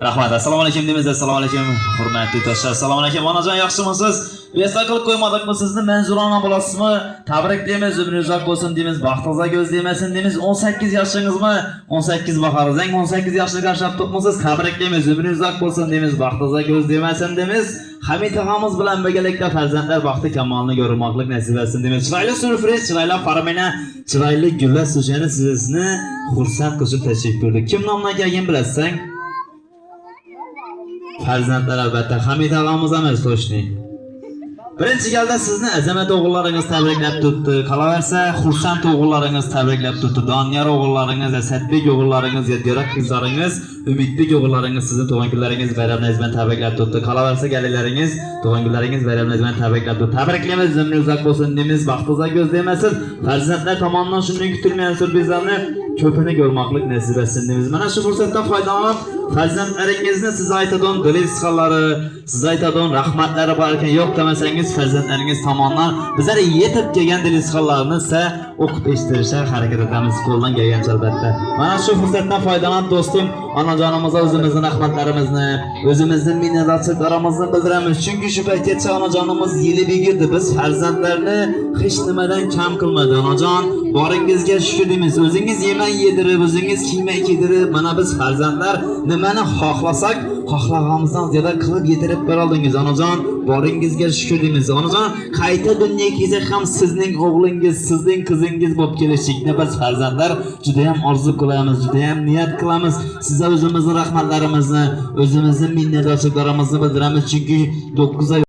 Rahmat. Assalomu alaykum deymiz. Assalomu alaykum. Hurmatli do'stlar. Assalomu alaykum. Onajon yaxshimisiz? Besta qilib qo'ymadikmi sizni? Manzurona bo'lasizmi? Tabriklaymiz, umringiz uzoq bo'lsin deymiz. Baxtingizga ko'z demasin deymiz. 18 yoshingizmi? 18 baharizang 18 yoshga qarshab to'pmisiz? Tabriklaymiz, umringiz uzoq bo'lsin deymiz. Baxtingizga ko'z demasin deymiz. Hamid og'amiz bilan birgalikda farzandlar baxti kamolini ko'rmoqlik nasib etsin deymiz. Chiroyli surpriz, chiroyli paramena, chiroyli gullar so'shani sizni xursand qilib tashrif buyurdik. Kim nomidan kelgan bilasizsan? Farzandlar albatta Hamid og'amiz emas, to'shni. Birinchi galda sizni azamat o'g'illaringiz tabriklab turibdi. Qolaversa, xursand o'g'illaringiz tabriklab turibdi. Doniyor o'g'illaringiz, Asadbek o'g'illaringiz, Yodgorak qizlaringiz, Umidbek o'g'illaringiz sizni tug'ilgan kunlaringiz bayramingiz bilan tabriklab turibdi. Qolaversa, galalaringiz tug'ilgan kunlaringiz bayramingiz bilan tabriklab turibdi. Tabriklaymiz, umringiz uzoq bo'lsin deymiz. Baxtingizga ko'z demasin. Farzandlar tomonidan shunday kutilmagan surprizlarni ko'pini ko'rmoqlik nasib etsin deymiz. Mana shu fursatdan foydalanib farzandlaringizni siz aytadigan dilingiz xallari, siz aytadigan rahmatlari bor ekan, yo'q demasangiz farzandlaringiz tomonidan bizlar yetib kelgan dilingiz xallarini esa o'qib eshittirishga harakat etamiz qo'ldan kelgancha albatta. Mana shu fursatdan foydalanib do'stim, onajonimizga o'zimizning rahmatlarimizni, o'zimizning minnatdorchiliklarimizni bildiramiz. Chunki shu paytgacha onajonimiz yili begirdi. Biz farzandlarni hech nimadan kam qilmadi. Onajon, boringizga shukr deymiz. O'zingiz yemak yedirib, o'zingiz kiymak kiydirib, mana biz farzandlar nimani xohlasak, xohlaganimizdan ziyoda qilib yetirib beroldingiz. Onajon, boringizga shukr deymiz. Onajon, qayta dunyoga kelsak ham sizning o'g'lingiz, sizning qizingiz bo'lib kelishlikni biz farzandlar juda ham orzu qilamiz, juda ham niyat qilamiz. Sizga o'zimizning rahmatlarimizni, o'zimizning minnatdorchiliklarimizni bildiramiz. Chunki 9 oy